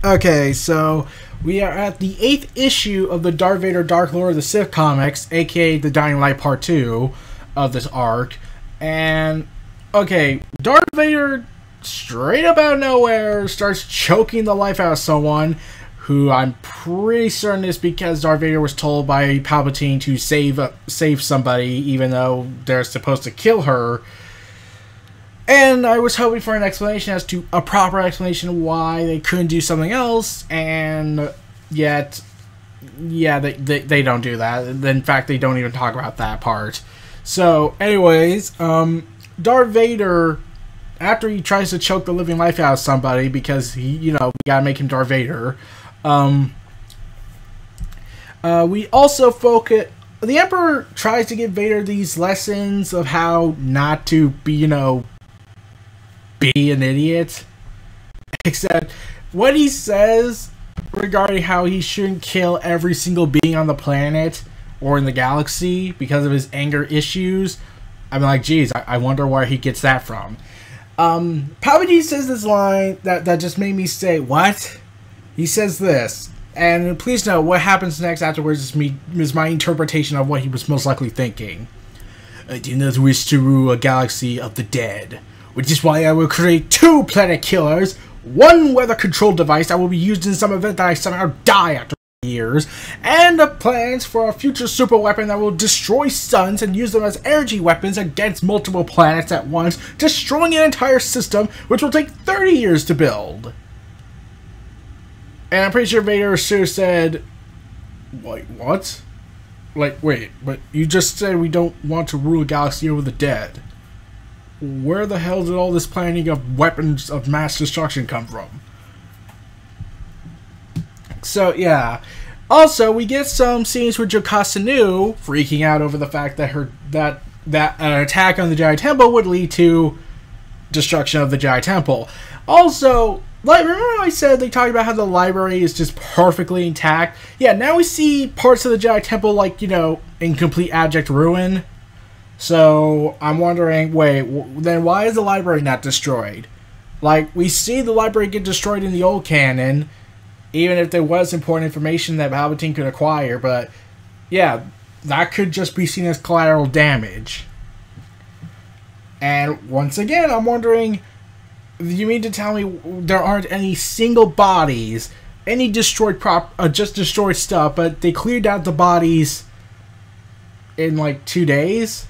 Okay, so we are at the 8th issue of the Darth Vader Dark Lord of the Sith comics, aka the Dying Light Part 2 of this arc. And, okay, Darth Vader, straight up out of nowhere, starts choking the life out of someone who I'm pretty certain is because Darth Vader was told by Palpatine to save somebody, even though they're supposed to kill her. And I was hoping for an explanation as to a proper explanation of why they couldn't do something else, and yet, yeah, they don't do that. In fact, they don't even talk about that part. So, anyways, Darth Vader, after he tries to choke the living life out of somebody, because he, we gotta make him Darth Vader, we also focus. The Emperor tries to give Vader these lessons of how not to be, be an idiot. Except what he says regarding how he shouldn't kill every single being on the planet or in the galaxy because of his anger issues. I'm like, geez, I wonder where he gets that from. Palpatine says this line that just made me say, what? He says this, and please note what happens next afterwards is my interpretation of what he was most likely thinking. I do not wish to rule a galaxy of the dead, which is why I will create 2 planet killers, one weather control device that will be used in some event that I somehow die after years, and the plans for a future super weapon that will destroy suns and use them as energy weapons against multiple planets at once, destroying an entire system which will take 30 years to build. And I'm pretty sure Vader should have said, wait, what? Like, wait, but you just said we don't want to rule a galaxy over the dead. Where the hell did all this planning of weapons of mass destruction come from? So, yeah. Also, we get some scenes with Jocasta Nu freaking out over the fact that an attack on the Jedi Temple would lead to destruction of the Jedi Temple. Also, like, remember I said they talked about how the library is just perfectly intact? Yeah, now we see parts of the Jedi Temple, like, in complete abject ruin. So, I'm wondering, wait, then why is the library not destroyed? Like, we see the library get destroyed in the old canon, even if there was important information that Palpatine could acquire, but, yeah, that could just be seen as collateral damage. And, once again, I'm wondering, you mean to tell me there aren't any single bodies, any destroyed just destroyed stuff, but they cleared out the bodies in, like, 2 days?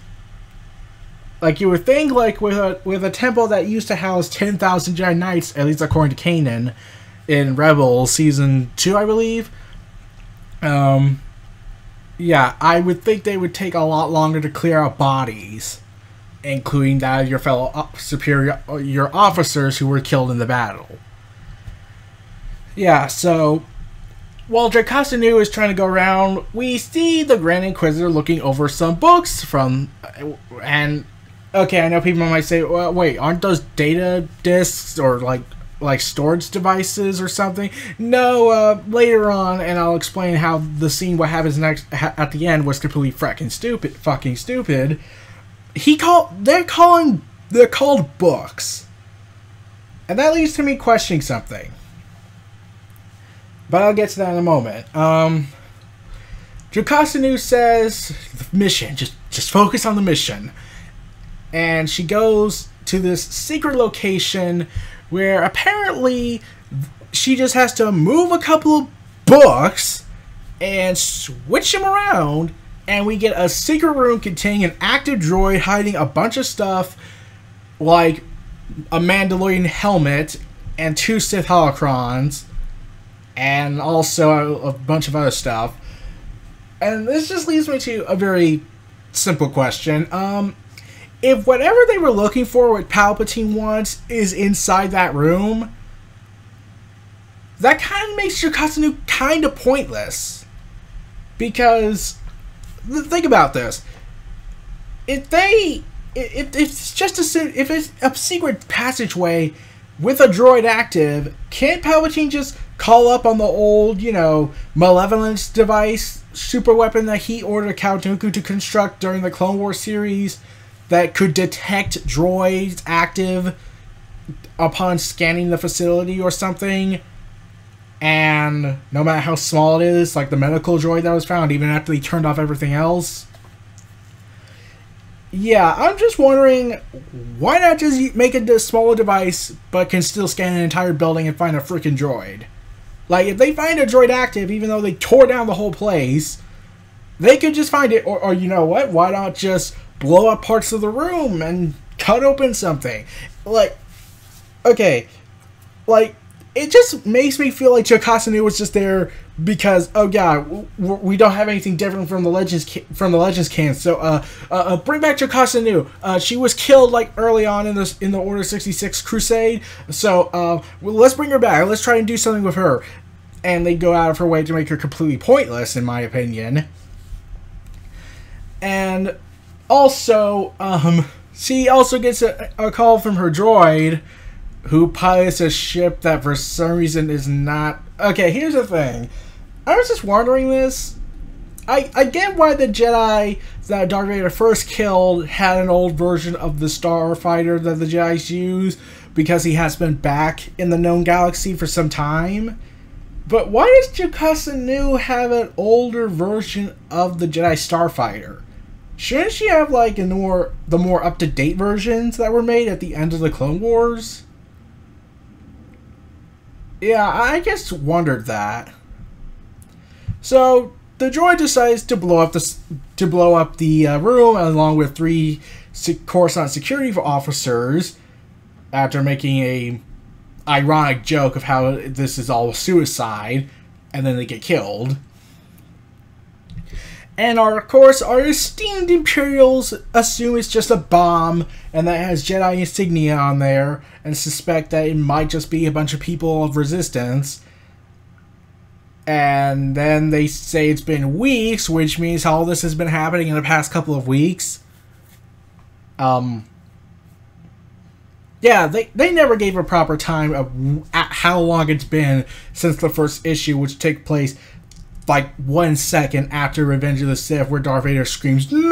Like, you would think, like, with a temple that used to house 10,000 Jedi Knights, at least according to Kanan, in Rebels Season 2, I believe. Yeah, I would think they would take a lot longer to clear out bodies, including that of your fellow your officers who were killed in the battle. Yeah, so while Jocasta Nu is trying to go around, we see the Grand Inquisitor looking over some books and okay, I know people might say, well, wait, aren't those data disks or like storage devices or something? No, later on, and I'll explain how the scene, what happens next at the end, was completely fucking stupid. They're called books, and that leads to me questioning something. But I'll get to that in a moment. Jocasta Nu says, the mission, just focus on the mission. And she goes to this secret location where apparently she just has to move a couple of books and switch them around, and we get a secret room containing an active droid hiding a bunch of stuff like a Mandalorian helmet and 2 Sith holocrons and also a bunch of other stuff. And this just leads me to a very simple question. If whatever they were looking for, what Palpatine wants, is inside that room, that kind of makes Jocasta Nu kind of pointless. Because, think about this. If it's a secret passageway with a droid active, can't Palpatine just call up on the old, malevolence device, super weapon that he ordered Count Dooku to construct during the Clone Wars series, that could detect droids active upon scanning the facility or something? And no matter how small it is, like the medical droid that was found, even after they turned off everything else. Yeah, I'm just wondering, why not just make a smaller device, but can still scan an entire building and find a freaking droid? Like, if they find a droid active, even though they tore down the whole place, they could just find it. Or you know what? Why not just blow up parts of the room and cut open something? Like, okay, like, it just makes me feel like Jocasta Nu was just there because, oh yeah, we don't have anything different from the Legends canon. So bring back Jocasta Nu. She was killed like early on in the Order 66 Crusade. So well, let's bring her back. Let's try and do something with her. And they go out of her way to make her completely pointless, in my opinion. And also, she also gets a call from her droid, who pilots a ship that for some reason is not... Okay, here's the thing. I was just wondering this. I get why the Jedi that Darth Vader first killed had an old version of the starfighter that the Jedi's use, because he has been back in the known galaxy for some time. But why does Jocasta Nu have an older version of the Jedi starfighter? Shouldn't she have like the more up-to-date versions that were made at the end of the Clone Wars? Yeah, I just wondered that. So the droid decides to blow up the room along with 3 Coruscant security officers, after making a ironic joke of how this is all suicide, and then they get killed. And of course, our esteemed Imperials assume it's just a bomb, and that it has Jedi insignia on there, and suspect that it might just be a bunch of people of Resistance. And then they say it's been weeks, which means all this has been happening in the past couple of weeks. Yeah, they never gave a proper time of how long it's been since the first issue, which took place like 1 second after Revenge of the Sith, where Darth Vader screams, "No!"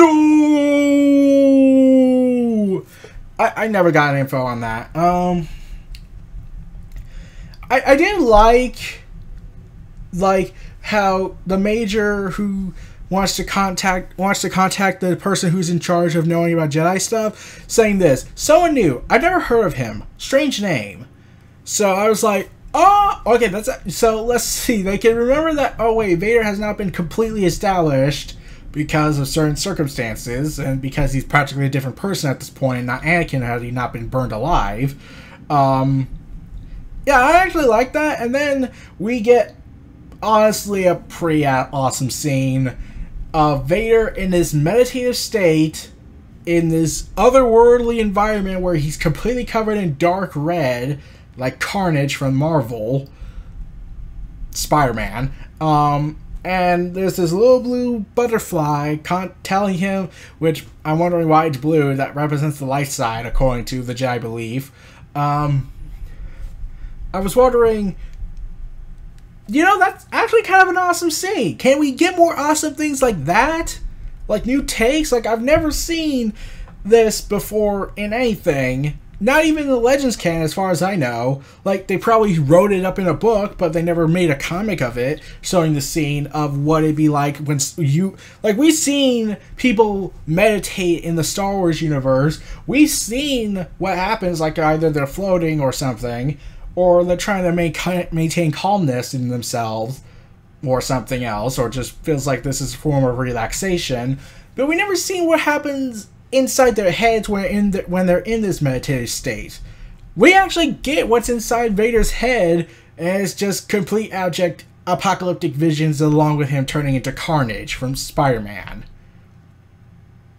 I never got info on that. I didn't like how the Major who wants to contact the person who's in charge of knowing about Jedi stuff, saying this, "Someone new. I've never heard of him. Strange name." So I was like, oh, okay, so let's see. They can remember that, oh wait, Vader has not been completely established because of certain circumstances, and because he's practically a different person at this point, not Anakin had he not been burned alive. Yeah, I actually like that. And then we get, honestly, a pretty awesome scene of Vader in this meditative state, in this otherworldly environment where he's completely covered in dark red, like Carnage from Marvel, Spider-Man. And there's this little blue butterfly telling him, which I'm wondering why it's blue, that represents the light side, according to the Jedi belief. I was wondering, you know, that's actually kind of an awesome scene. Can we get more awesome things like that? Like new takes? Like, I've never seen this before in anything. Not even the Legends canon, as far as I know. Like, they probably wrote it up in a book, but they never made a comic of it, showing the scene of what it'd be like when you... Like, we've seen people meditate in the Star Wars universe. We've seen what happens, like, either they're floating or something, or they're trying to maintain calmness in themselves, or something else, or just feels like this is a form of relaxation. But we never seen what happens inside their heads when they're in this meditative state. We actually get what's inside Vader's head, and it's just complete abject apocalyptic visions, along with him turning into Carnage from Spider-Man.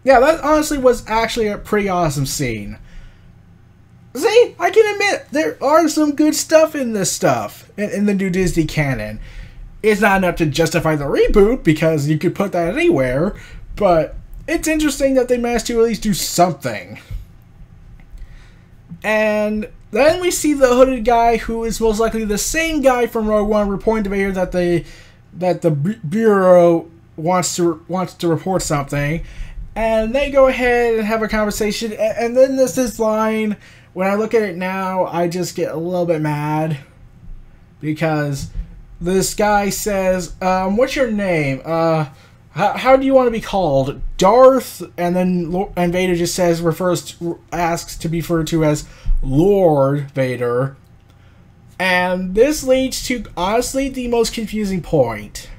Yeah, that honestly was actually a pretty awesome scene. See, I can admit, there are some good stuff in this stuff, in the new Disney canon. It's not enough to justify the reboot, because you could put that anywhere, but it's interesting that they managed to at least do something. And then we see the hooded guy, who is most likely the same guy from Rogue One, reporting to Vader that the Bureau wants to report something. And they go ahead and have a conversation, and then there's this line. When I look at it now, I just get a little bit mad, because this guy says, what's your name? How do you want to be called? Darth, and then Vader just says, asks to be referred to as Lord Vader. And this leads to, honestly, the most confusing point.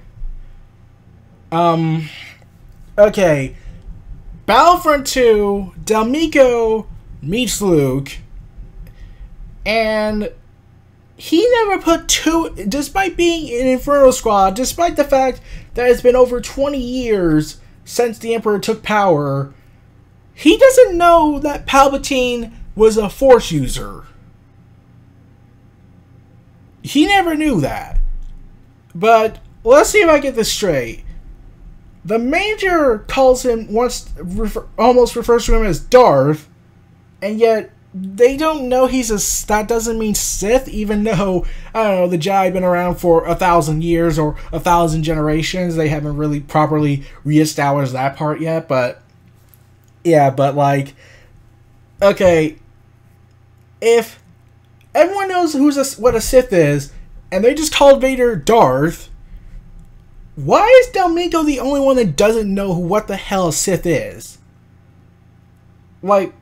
Okay. Battlefront 2, Delmico meets Luke, and he never put two, despite being in Inferno Squad, despite the fact that it's been over 20 years since the Emperor took power, he doesn't know that Palpatine was a Force user. He never knew that. But let's see if I get this straight. The Major calls him, almost refers to him as Darth, and yet they don't know that doesn't mean Sith, even though, I don't know, the Jedi have been around for 1,000 years or 1,000 generations. They haven't really properly reestablished that part yet, but yeah, but like, okay, if everyone knows what a Sith is, and they just called Vader Darth, why is Delmico the only one that doesn't know what the hell a Sith is? Like,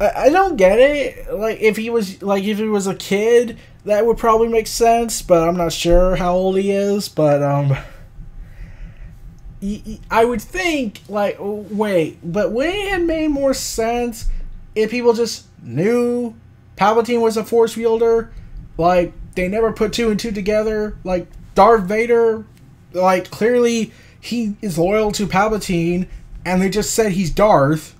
I don't get it. Like, if he was a kid, that would probably make sense, but I'm not sure how old he is, but, I would think, like, wait, but wouldn't it have made more sense if people just knew Palpatine was a Force wielder? Like, they never put two and two together. Like, Darth Vader, like, clearly he is loyal to Palpatine, and they just said he's Darth.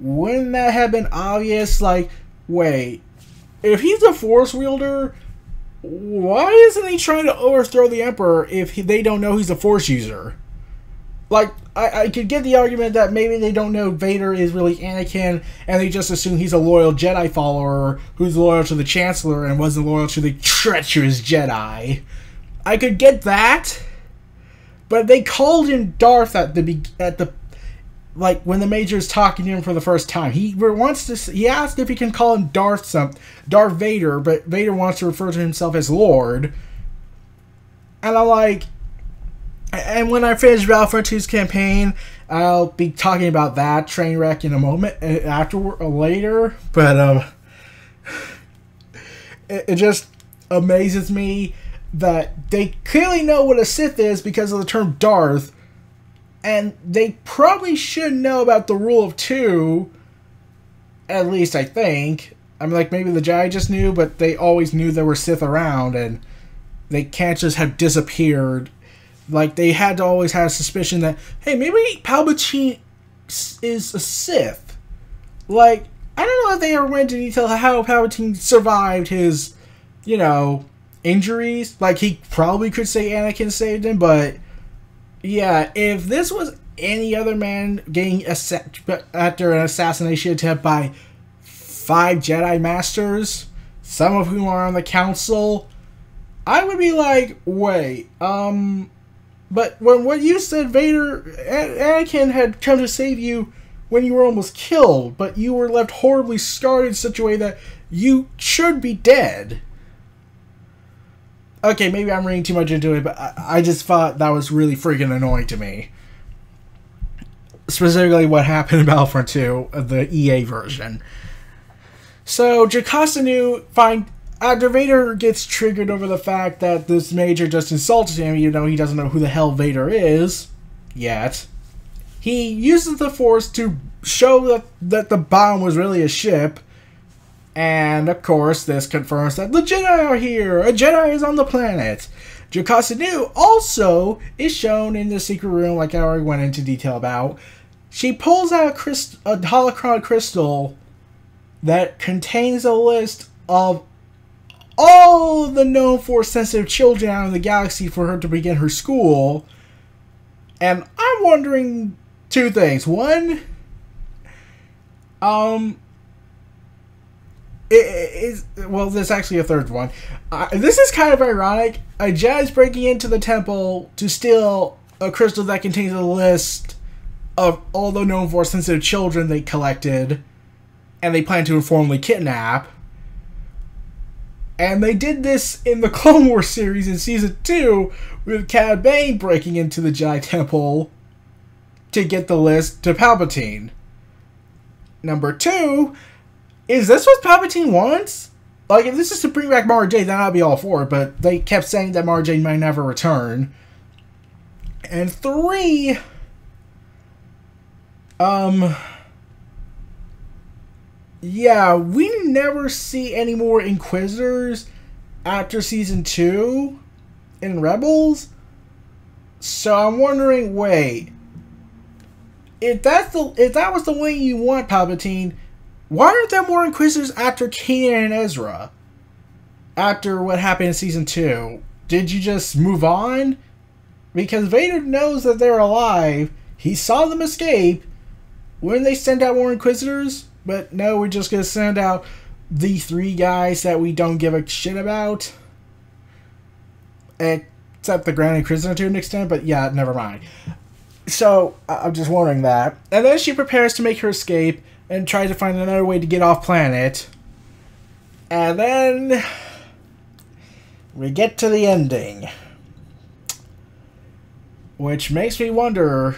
Wouldn't that have been obvious? Like, wait, if he's a Force wielder, why isn't he trying to overthrow the Emperor if they don't know he's a Force user? Like, I could get the argument that maybe they don't know Vader is really Anakin, and they just assume he's a loyal Jedi follower who's loyal to the Chancellor and wasn't loyal to the treacherous Jedi. I could get that, but they called him Darth like when the Major is talking to him for the first time. He asked if he can call him Darth Vader, but Vader wants to refer to himself as Lord. And I'm like, and when I finish Battlefront 2's campaign, I'll be talking about that train wreck in a moment, later. But it just amazes me that they clearly know what a Sith is because of the term Darth, and they probably should know about the rule of two. At least I think. I mean, like, maybe the Jedi just knew, but they always knew there were Sith around, and they can't just have disappeared. Like, they had to always have a suspicion that, hey, maybe Palpatine is a Sith. Like, I don't know if they ever went into detail how Palpatine survived his, injuries. Like, he probably could say Anakin saved him, but yeah, if this was any other man getting after an assassination attempt by 5 Jedi Masters, some of whom are on the Council, I would be like, wait, but when what you said, Anakin had come to save you when you were almost killed, but you were left horribly scarred in such a way that you should be dead. Okay, maybe I'm reading too much into it, but I just thought that was really freaking annoying to me. Specifically what happened in Battlefront 2, the EA version. So, Jocasta Nu after Vader gets triggered over the fact that this Major just insulted him, even though he doesn't know who the hell Vader is yet, he uses the Force to show that the bomb was really a ship, and of course this confirms that the Jedi are here! A Jedi is on the planet! Jocasta Nu also is shown in the secret room, like I already went into detail about. She pulls out a holocron crystal that contains a list of all of the known Force-sensitive children out in the galaxy for her to begin her school. And I'm wondering two things. One, there's actually a third one. This is kind of ironic. A Jedi's breaking into the temple to steal a crystal that contains a list of all the known Force-sensitive children they collected, and they plan to informally kidnap. And they did this in the Clone Wars series in Season 2 with Cad Bane breaking into the Jedi Temple to get the list to Palpatine. Number 2, is this what Palpatine wants? Like, if this is to bring back Mara Jade, then I'd be all for it, but they kept saying that Mara Jade might never return. And 3, yeah, we never see any more Inquisitors after Season 2 in Rebels. So I'm wondering, wait, if that was the way you want Palpatine, why aren't there more Inquisitors after Kanan and Ezra? After what happened in Season 2? Did you just move on? Because Vader knows that they're alive. He saw them escape. Wouldn't they send out more Inquisitors? But no, we're just going to send out the 3 guys that we don't give a shit about. Except the Grand Inquisitor to an extent, but yeah, never mind. So, I'm just wondering that. And then she prepares to make her escape and tries to find another way to get off planet. And then we get to the ending. Which makes me wonder,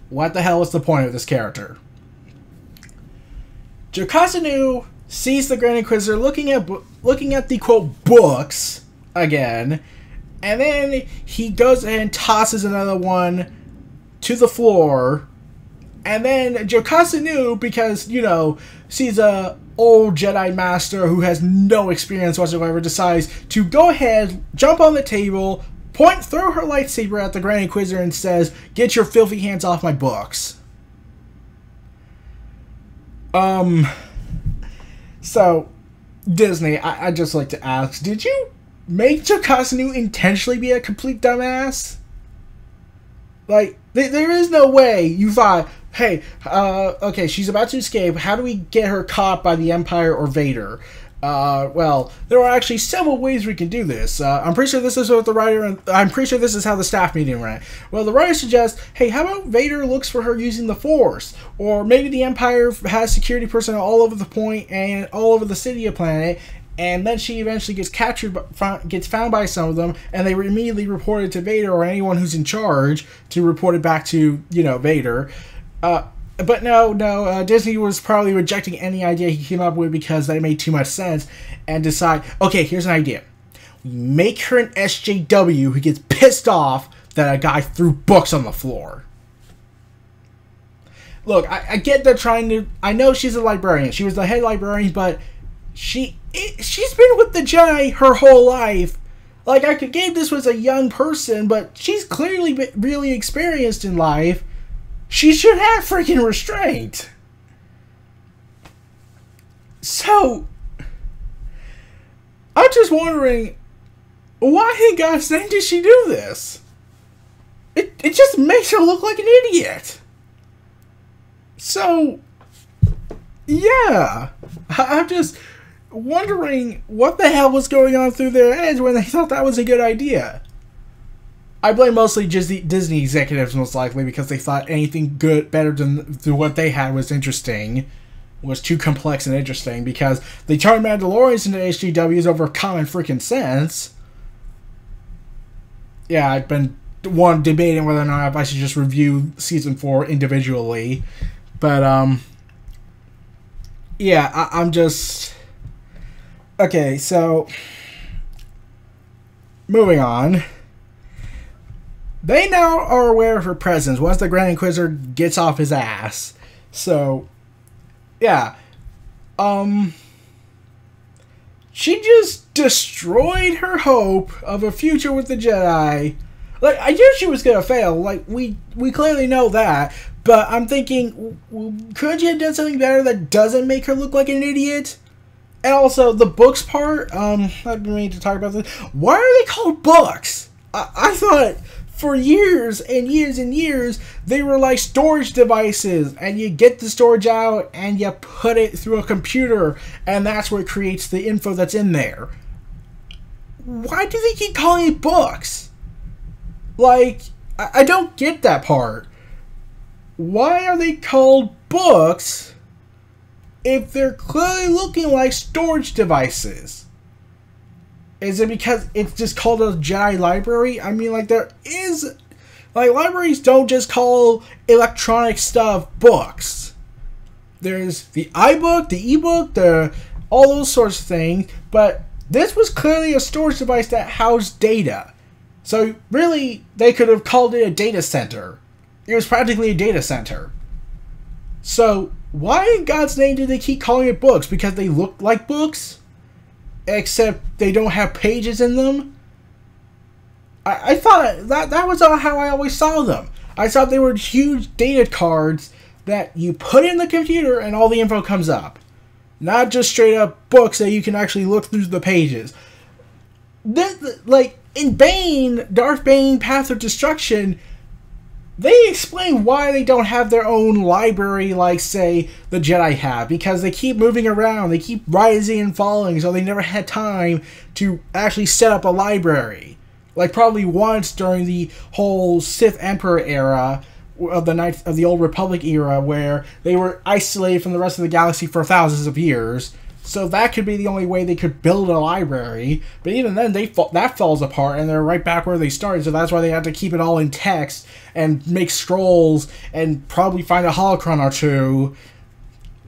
what the hell is the point of this character? Jocasta Nu sees the Grand Inquisitor looking at the, quote, books again, and then he goes and tosses another one to the floor, and then Jocasta Nu, because, you know, she's a old Jedi Master who has no experience whatsoever, decides to go ahead, jump on the table, throw her lightsaber at the Grand Inquisitor and says, "Get your filthy hands off my books." So, Disney, I'd just like to ask, did you make Jocasta Nu intentionally be a complete dumbass? Like, there is no way you thought, hey, okay, she's about to escape, how do we get her caught by the Empire or Vader? Well, there are actually several ways we can do this. I'm pretty sure this is what the writer, and I'm pretty sure this is how the staff meeting ran. Well, the writer suggests, hey, how about Vader looks for her using the Force? Or maybe the Empire has security personnel all over the point and all over the city of planet, and then she eventually gets captured, gets found by some of them, and they immediately report it to Vader or anyone who's in charge to report it back to, you know, Vader. But no, Disney was probably rejecting any idea he came up with because that made too much sense, and decide, okay, here's an idea. We make her an SJW who gets pissed off that a guy threw books on the floor. Look, I get they're trying to, I know she's a librarian, she was the head librarian, but she's been with the Jedi her whole life. Like, I could give this was a young person, but she's clearly been really experienced in life. She should have freaking restraint. So, I'm just wondering, why in God's name did she do this? It just makes her look like an idiot. So, yeah. I'm just wondering what the hell was going on through their heads when they thought that was a good idea. I blame mostly Disney executives, most likely, because they thought anything good, better than what they had was interesting, was too complex and interesting, because they turned Mandalorians into HGWs over common freaking sense. Yeah, I've been debating whether or not I should just review Season 4 individually, but, yeah, I'm just... Okay, so... Moving on. They now are aware of her presence once the Grand Inquisitor gets off his ass. So, yeah. She just destroyed her hope of a future with the Jedi. Like, I knew she was gonna fail. Like, we clearly know that. But I'm thinking, could you have done something better that doesn't make her look like an idiot? And also, the books part, I've been meaning to talk about this. Why are they called books? I thought... For years and years and years, they were like storage devices, and you get the storage out and you put it through a computer, and that's what creates the info that's in there. Why do they keep calling it books? Like, I don't get that part. Why are they called books if they're clearly looking like storage devices? Is it because it's just called a Jedi library? I mean, like, there is... Like, libraries don't just call electronic stuff books. There's the iBook, the ebook, all those sorts of things, but this was clearly a storage device that housed data. So, really, they could have called it a data center. It was practically a data center. So, why in God's name do they keep calling it books? Because they look like books? Except they don't have pages in them? I thought that was how I always saw them. I thought they were huge data cards that you put in the computer and all the info comes up. Not just straight up books that you can actually look through the pages. Like, in Bane, Darth Bane, Path of Destruction, they explain why they don't have their own library like, say, the Jedi have. Because they keep moving around, they keep rising and falling, so they never had time to actually set up a library. Like, probably once during the whole Sith Emperor era of the Old Republic era, where they were isolated from the rest of the galaxy for thousands of years. So that could be the only way they could build a library. But even then, that falls apart, and they're right back where they started. So that's why they had to keep it all in text and make scrolls and probably find a holocron or two.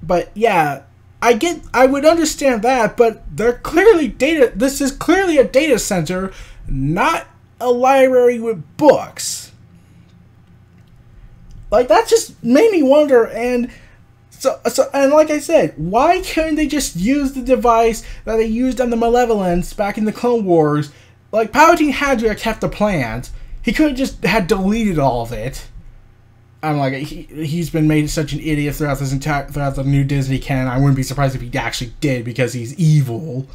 But yeah, I would understand that, but they're clearly this is clearly a data center, not a library with books. Like, that just made me wonder, and and like I said, why couldn't they just use the device that they used on the Malevolence back in the Clone Wars? Like, Palpatine had to have kept the plans. He could have just had deleted all of it. I'm like, he's been made such an idiot throughout the new Disney canon. I wouldn't be surprised if he actually did, because he's evil.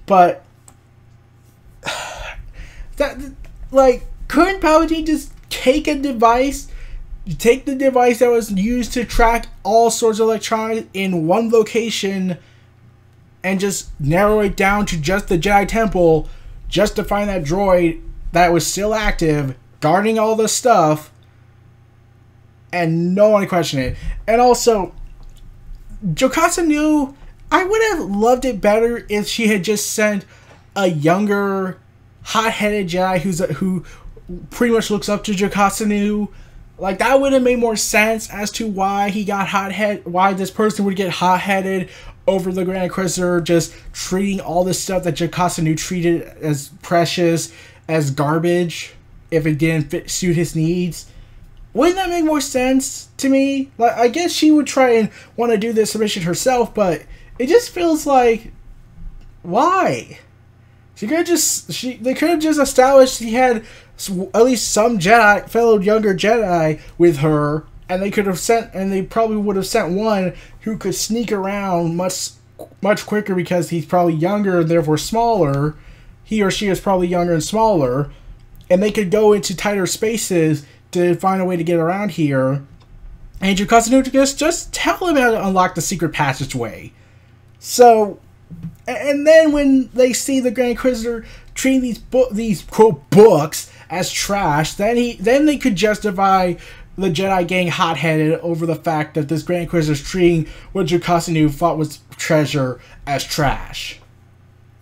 But couldn't Palpatine just take the device that was used to track all sorts of electronics in one location and just narrow it down to just the Jedi Temple, just to find that droid that was still active, guarding all the stuff, and no one questioned it. And also, Jocasta Nu, I would have loved it better if she had just sent a younger, hot-headed Jedi who pretty much looks up to Jocasta Nu. Like, that would have made more sense as to why why this person would get hot-headed over the Grand Inquisitor just treating all this stuff that Jocasta Nu treated as precious, as garbage, if it didn't suit his needs. Wouldn't that make more sense to me? Like, I guess she would try and want to do this mission herself, but it just feels like, why? They could have just established he had at least some fellow younger Jedi with her, and they probably would have sent one who could sneak around much quicker because he's probably younger and therefore smaller. He or she is probably younger and smaller, and they could go into tighter spaces to find a way to get around here. And Jocasta Nu just tell him how to unlock the secret passageway. So, and then when they see the Grand Inquisitor treating these quote books as trash, then they could justify the Jedi getting hot-headed over the fact that this Grand Inquisitor is treating what Jocasta Nu thought was treasure as trash.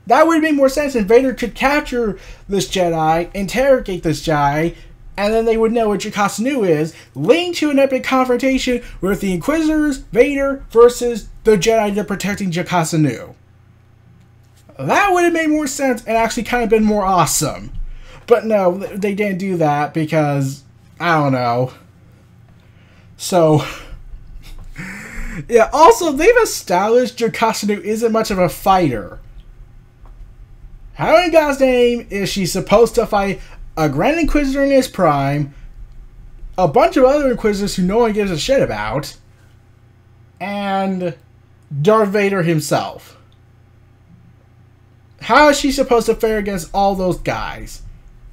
That would make more sense, and Vader could capture this Jedi, interrogate this Jedi, and then they would know what Jocasta Nu is, leading to an epic confrontation with the Inquisitors, Vader, versus the Jedi that are protecting Jocasta Nu. That would have made more sense and actually kind of been more awesome. But no, they didn't do that because, I don't know. So, yeah, also, they've established Jocasta Nu isn't much of a fighter. How in God's name is she supposed to fight a Grand Inquisitor in his prime, a bunch of other Inquisitors who no one gives a shit about, and Darth Vader himself? How is she supposed to fare against all those guys?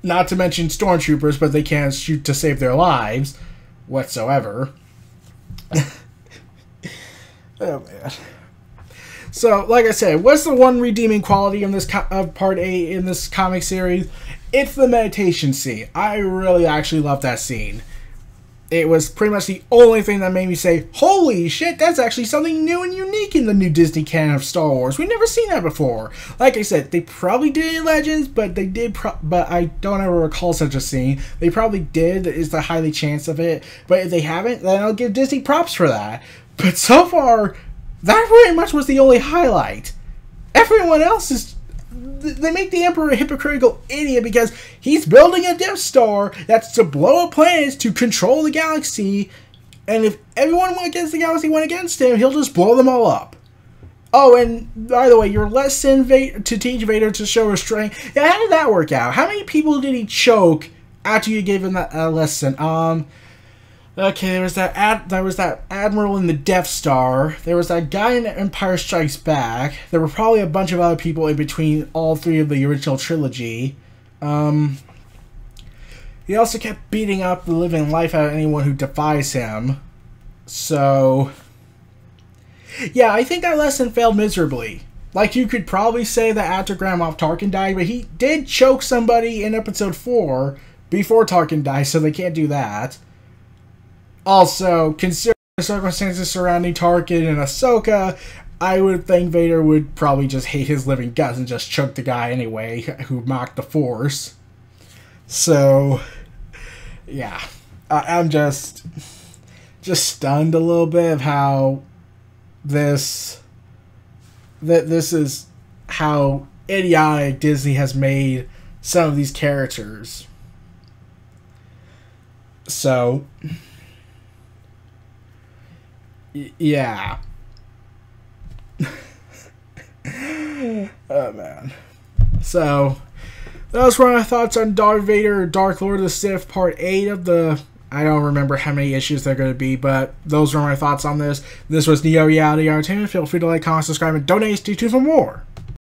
Not to mention stormtroopers, but they can't shoot to save their lives whatsoever. Oh man. So, like I said, what's the one redeeming quality in this Part A in this comic series? It's the meditation scene. I really actually love that scene. it was pretty much the only thing that made me say, holy shit, that's actually something new and unique in the new Disney canon of Star Wars. We've never seen that before. Like I said, they probably did it in Legends, but they did, but I don't ever recall such a scene. They probably did, is the highly chance of it. But if they haven't, then I'll give Disney props for that. But so far, that pretty much was the only highlight. Everyone else is... They make the Emperor a hypocritical idiot because he's building a Death Star that's to blow up planets to control the galaxy, and if everyone against the galaxy went against him, he'll just blow them all up. Oh, and by the way, your lesson to teach Vader to show restraint, yeah, how did that work out? How many people did he choke after you gave him that lesson? Okay, there was that admiral in the Death Star. There was that guy in Empire Strikes Back. There were probably a bunch of other people in between all three of the original trilogy. He also kept beating up the living life out of anyone who defies him. So, yeah, I think that lesson failed miserably. Like, you could probably say that after Grand Moff Tarkin died, but he did choke somebody in Episode 4 before Tarkin died, so they can't do that. Also, considering the circumstances surrounding Tarkin and Ahsoka, I would think Vader would probably just hate his living guts and just choke the guy anyway, who mocked the Force. So, yeah. I'm just stunned a little bit of how this is how idiotic Disney has made some of these characters. So... yeah. Oh, man. So, those were my thoughts on Darth Vader, Dark Lord of the Sith, Part 8 of the... I don't remember how many issues they're going to be, but those were my thoughts on this. This was Neo Reality Entertainment. Feel free to like, comment, subscribe, and donate. Stay tuned for more.